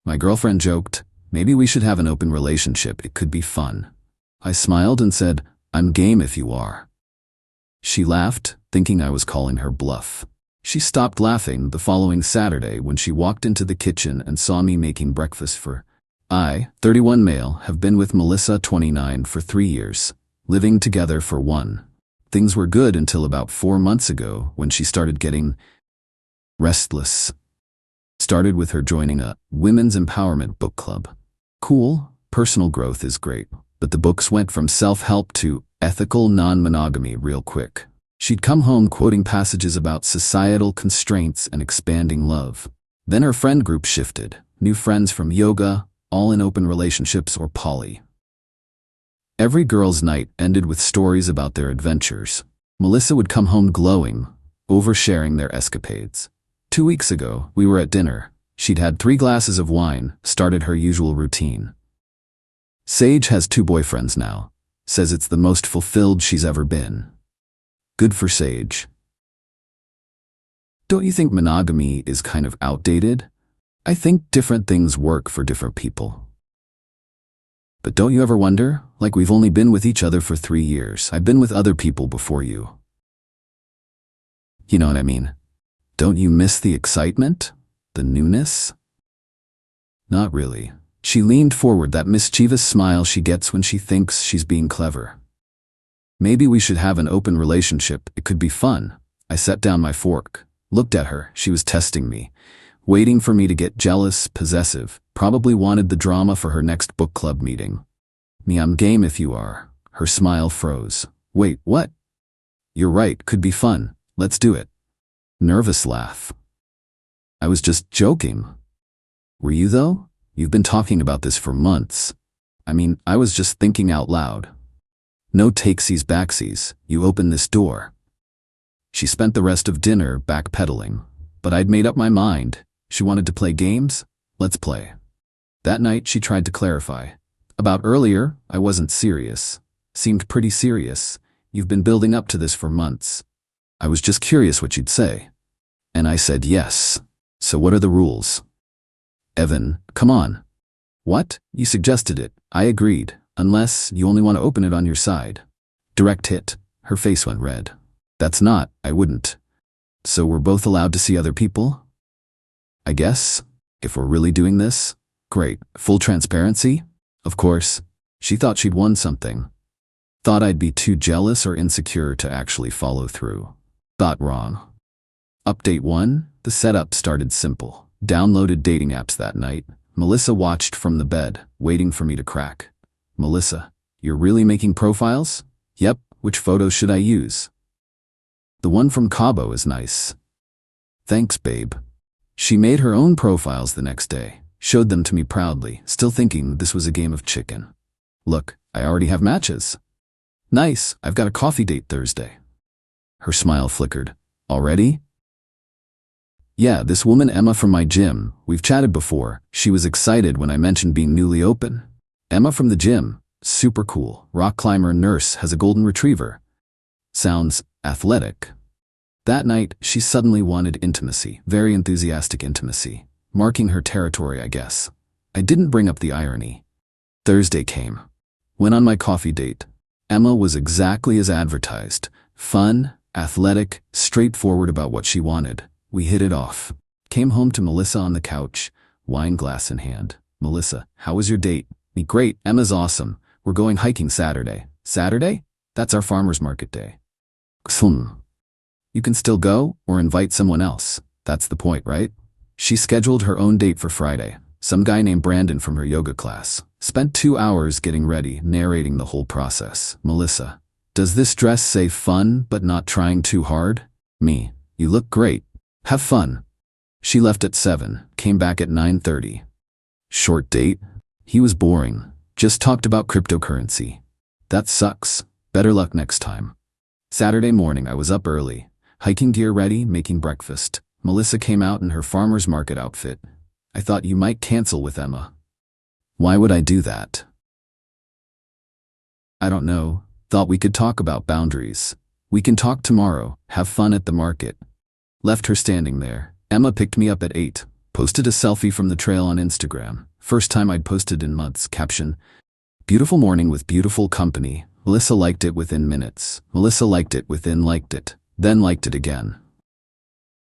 My girlfriend joked, maybe we should have an open relationship, it could be fun. I smiled and said, I'm game if you are. She laughed, thinking I was calling her bluff. She stopped laughing the following Saturday when she walked into the kitchen and saw me making breakfast for I, 31 male, have been with Melissa, 29, for 3 years, living together for 1. Things were good until about 4 months ago when she started getting restless. Started with her joining a women's empowerment book club. Cool, personal growth is great, but the books went from self-help to ethical non-monogamy real quick. She'd come home quoting passages about societal constraints and expanding love. Then her friend group shifted, new friends from yoga, all in open relationships or poly. Every girls' night ended with stories about their adventures. Melissa would come home glowing, oversharing their escapades. 2 weeks ago, we were at dinner. She'd had 3 glasses of wine, started her usual routine. Sage has 2 boyfriends now. Says it's the most fulfilled she's ever been. Good for Sage. Don't you think monogamy is kind of outdated? I think different things work for different people. But don't you ever wonder, like we've only been with each other for 3 years. I've been with other people before you. You know what I mean? Don't you miss the excitement? The newness? Not really. She leaned forward, that mischievous smile she gets when she thinks she's being clever. Maybe we should have an open relationship, it could be fun. I set down my fork, looked at her, she was testing me, waiting for me to get jealous, possessive, probably wanted the drama for her next book club meeting. Me, I'm game if you are. Her smile froze. Wait, what? You're right, could be fun, let's do it. Nervous laugh. I was just joking. Were you though? You've been talking about this for months. I mean, I was just thinking out loud. No takesies backsies, you open this door. She spent the rest of dinner backpedaling, but I'd made up my mind. She wanted to play games? Let's play. That night she tried to clarify. About earlier, I wasn't serious. Seemed pretty serious. You've been building up to this for months. I was just curious what you'd say. And I said yes. So what are the rules? Evan, come on. What? You suggested it. I agreed. Unless you only want to open it on your side. Direct hit. Her face went red. That's not, I wouldn't. So we're both allowed to see other people? I guess. If we're really doing this? Great. Full transparency? Of course. She thought she'd won something. Thought I'd be too jealous or insecure to actually follow through. Thought wrong. Update 1. The setup started simple. Downloaded dating apps that night. Melissa watched from the bed, waiting for me to crack. Melissa, you're really making profiles? Yep, which photos should I use? The one from Cabo is nice. Thanks, babe. She made her own profiles the next day, showed them to me proudly, still thinking this was a game of chicken. Look, I already have matches. Nice, I've got a coffee date Thursday. Her smile flickered. Already? Yeah, this woman Emma from my gym. We've chatted before. She was excited when I mentioned being newly open. Emma from the gym. Super cool. Rock climber and nurse, has a golden retriever. Sounds athletic. That night, she suddenly wanted intimacy. Very enthusiastic intimacy. Marking her territory, I guess. I didn't bring up the irony. Thursday came. Went on my coffee date. Emma was exactly as advertised. Fun, athletic, straightforward about what she wanted. We hit it off. Came home to Melissa on the couch, wine glass in hand. Melissa, how was your date? Me, great. Emma's awesome. We're going hiking Saturday. Saturday? That's our farmer's market day. You can still go or invite someone else. That's the point, right? She scheduled her own date for Friday. Some guy named Brandon from her yoga class. Spent 2 hours getting ready, narrating the whole process. Melissa, does this dress say fun but not trying too hard? Me, you look great. Have fun. She left at 7, came back at 9:30. Short date? He was boring. Just talked about cryptocurrency. That sucks. Better luck next time. Saturday morning, I was up early. Hiking gear ready, making breakfast. Melissa came out in her farmer's market outfit. I thought you might cancel with Emma. Why would I do that? I don't know. Thought we could talk about boundaries. We can talk tomorrow. Have fun at the market. Left her standing there. Emma picked me up at 8. Posted a selfie from the trail on Instagram. First time I'd posted in months. Caption: beautiful morning with beautiful company. Melissa liked it within minutes. Melissa liked it within liked it. Then liked it again.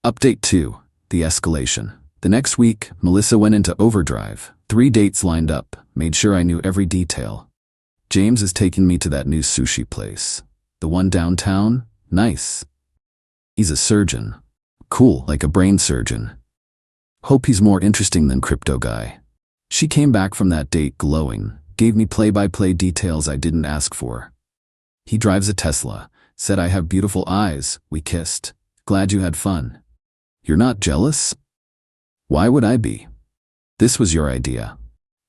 Update 2. The escalation. The next week, Melissa went into overdrive. 3 dates lined up. Made sure I knew every detail. James is taking me to that new sushi place. The one downtown? Nice. He's a surgeon. Cool, like a brain surgeon. Hope he's more interesting than crypto guy. She came back from that date glowing. Gave me play-by-play details I didn't ask for. He drives a Tesla. Said I have beautiful eyes. We kissed. Glad you had fun. You're not jealous? Why would I be? This was your idea.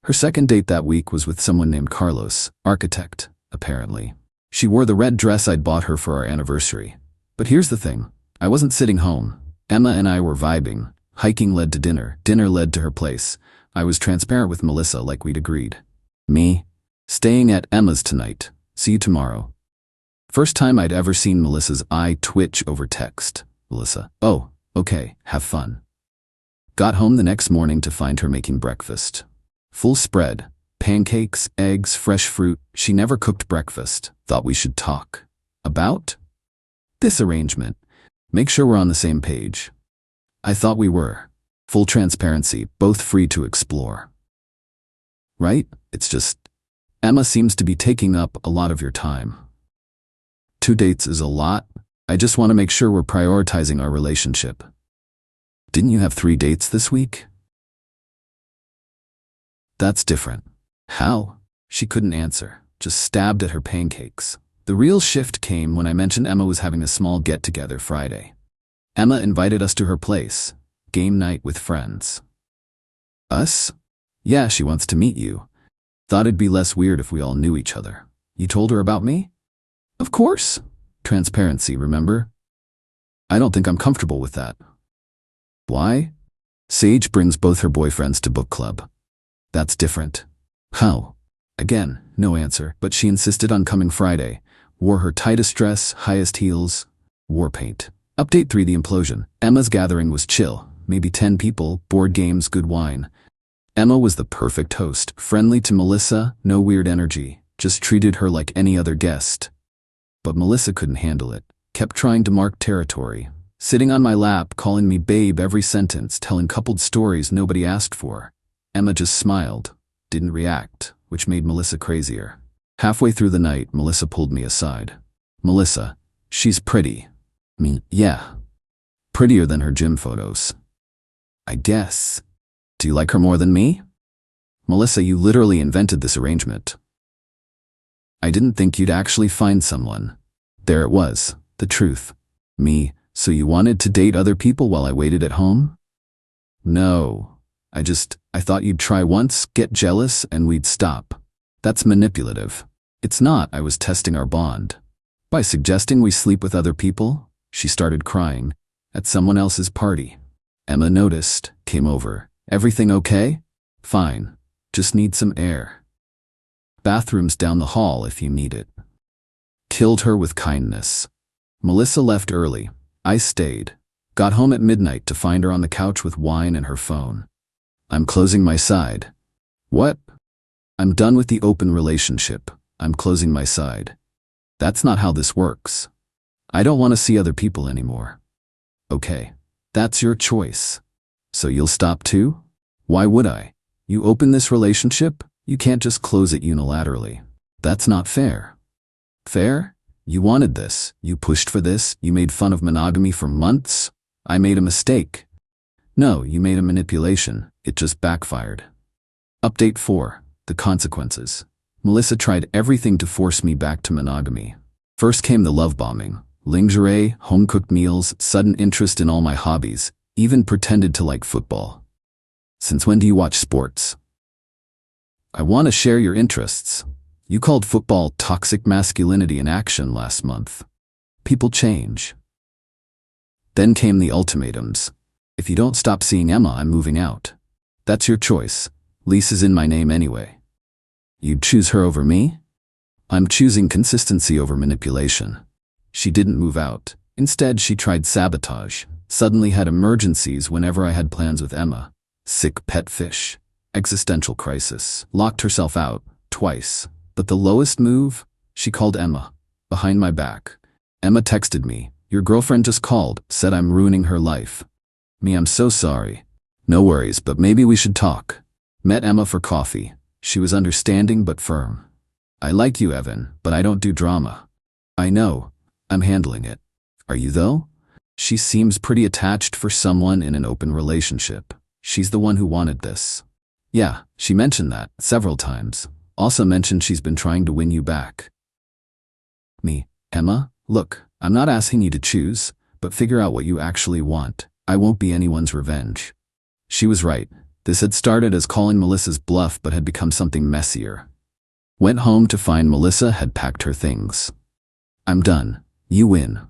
Her second date that week was with someone named Carlos, architect, apparently. She wore the red dress I'd bought her for our anniversary. But here's the thing. I wasn't sitting home. Emma and I were vibing. Hiking led to dinner. Dinner led to her place. I was transparent with Melissa like we'd agreed. Me? Staying at Emma's tonight. See you tomorrow. First time I'd ever seen Melissa's eye twitch over text. Melissa: oh, okay, have fun. Got home the next morning to find her making breakfast. Full spread. Pancakes, eggs, fresh fruit. She never cooked breakfast. Thought we should talk. About? This arrangement. Make sure we're on the same page. I thought we were. Full transparency, both free to explore. Right? It's just, Emma seems to be taking up a lot of your time. 2 dates is a lot. I just want to make sure we're prioritizing our relationship. Didn't you have 3 dates this week? That's different. How? She couldn't answer, just stabbed at her pancakes. The real shift came when I mentioned Emma was having a small get-together Friday. Emma invited us to her place. Game night with friends. Us? Yeah, she wants to meet you. Thought it'd be less weird if we all knew each other. You told her about me? Of course. Transparency, remember? I don't think I'm comfortable with that. Why? Sage brings both her boyfriends to book club. That's different. How? Again, no answer, but she insisted on coming Friday. Wore her tightest dress, highest heels, war paint. Update 3: the implosion. Emma's gathering was chill. Maybe 10 people, board games, good wine. Emma was the perfect host, friendly to Melissa, no weird energy, just treated her like any other guest. But Melissa couldn't handle it, kept trying to mark territory. Sitting on my lap, calling me babe every sentence, telling coupled stories nobody asked for. Emma just smiled, didn't react, which made Melissa crazier. Halfway through the night, Melissa pulled me aside. Melissa, she's pretty. Yeah. Prettier than her gym photos. I guess. Do you like her more than me? Melissa, you literally invented this arrangement. I didn't think you'd actually find someone. There it was, the truth. Me, so you wanted to date other people while I waited at home? No. I thought you'd try once, get jealous, and we'd stop. That's manipulative. It's not. I was testing our bond. By suggesting we sleep with other people, she started crying. At someone else's party. Emma noticed, came over. Everything okay? Fine. Just need some air. Bathrooms down the hall if you need it. Killed her with kindness. Melissa left early. I stayed. Got home at midnight to find her on the couch with wine and her phone. I'm closing my side. What? I'm done with the open relationship. I'm closing my side. That's not how this works. I don't want to see other people anymore. Okay. That's your choice. So you'll stop too? Why would I? You open this relationship, you can't just close it unilaterally. That's not fair. Fair? You wanted this, you pushed for this, you made fun of monogamy for months. I made a mistake. No, you made a manipulation. It just backfired. Update 4. The consequences. Melissa tried everything to force me back to monogamy. First came the love bombing. Lingerie, home-cooked meals, sudden interest in all my hobbies, even pretended to like football. Since when do you watch sports? I want to share your interests. You called football toxic masculinity in action last month. People change. Then came the ultimatums. If you don't stop seeing Emma, I'm moving out. That's your choice. Lease is in my name anyway. You'd choose her over me? I'm choosing consistency over manipulation. She didn't move out. Instead, she tried sabotage. Suddenly had emergencies whenever I had plans with Emma. Sick pet fish. Existential crisis. Locked herself out, twice. But the lowest move? She called Emma. Behind my back. Emma texted me, "Your girlfriend just called, said I'm ruining her life." Me, I'm so sorry. No worries, but maybe we should talk. Met Emma for coffee. She was understanding but firm. I like you, Evan, but I don't do drama. I know. I'm handling it. Are you though? She seems pretty attached for someone in an open relationship. She's the one who wanted this. Yeah, she mentioned that several times. Also mentioned she's been trying to win you back. Me, Emma, look, I'm not asking you to choose, but figure out what you actually want. I won't be anyone's revenge. She was right. This had started as calling Melissa's bluff but had become something messier. Went home to find Melissa had packed her things. I'm done. You win.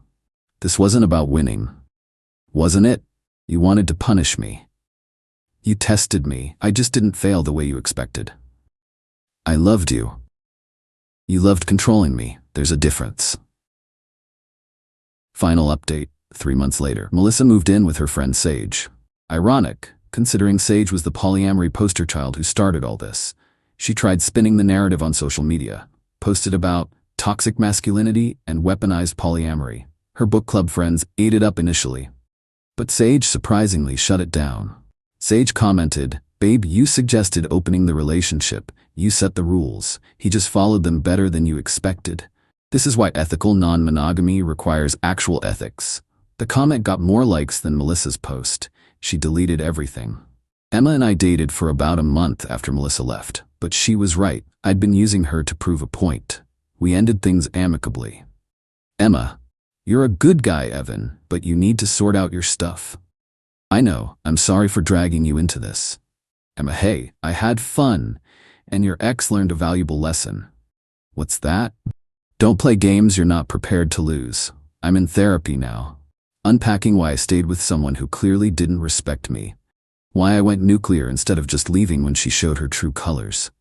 This wasn't about winning. Wasn't it? You wanted to punish me. You tested me. I just didn't fail the way you expected. I loved you. You loved controlling me. There's a difference. Final update. 3 months later, Melissa moved in with her friend Sage. Ironic, considering Sage was the polyamory poster child who started all this. She tried spinning the narrative on social media, posted about toxic masculinity and weaponized polyamory. Her book club friends ate it up initially. But Sage surprisingly shut it down. Sage commented, "Babe, you suggested opening the relationship. You set the rules. He just followed them better than you expected. This is why ethical non-monogamy requires actual ethics." The comment got more likes than Melissa's post. She deleted everything. Emma and I dated for about a month after Melissa left, but she was right. I'd been using her to prove a point. We ended things amicably. Emma, you're a good guy, Evan, but you need to sort out your stuff. I know, I'm sorry for dragging you into this. Emma, hey, I had fun, and your ex learned a valuable lesson. What's that? Don't play games you're not prepared to lose. I'm in therapy now. Unpacking why I stayed with someone who clearly didn't respect me. Why I went nuclear instead of just leaving when she showed her true colors.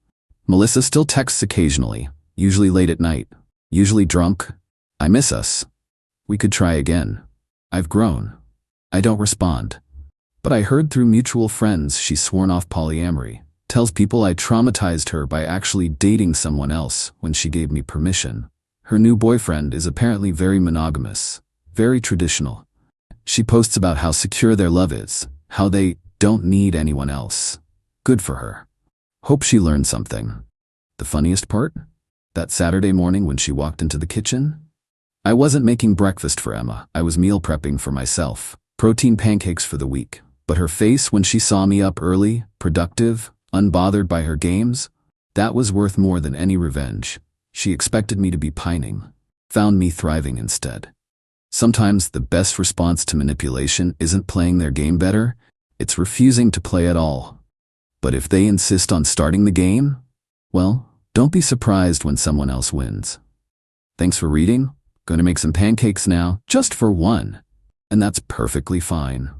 Melissa still texts occasionally, usually late at night, usually drunk. I miss us. We could try again. I've grown. I don't respond. But I heard through mutual friends she's sworn off polyamory. Tells people I traumatized her by actually dating someone else when she gave me permission. Her new boyfriend is apparently very monogamous, very traditional. She posts about how secure their love is, how they don't need anyone else. Good for her. Hope she learned something. The funniest part? That Saturday morning when she walked into the kitchen? I wasn't making breakfast for Emma. I was meal prepping for myself. Protein pancakes for the week. But her face when she saw me up early, productive, unbothered by her games, that was worth more than any revenge. She expected me to be pining. Found me thriving instead. Sometimes the best response to manipulation isn't playing their game better, it's refusing to play at all. But if they insist on starting the game, well, don't be surprised when someone else wins. Thanks for reading. Going to make some pancakes now, just for one. And that's perfectly fine.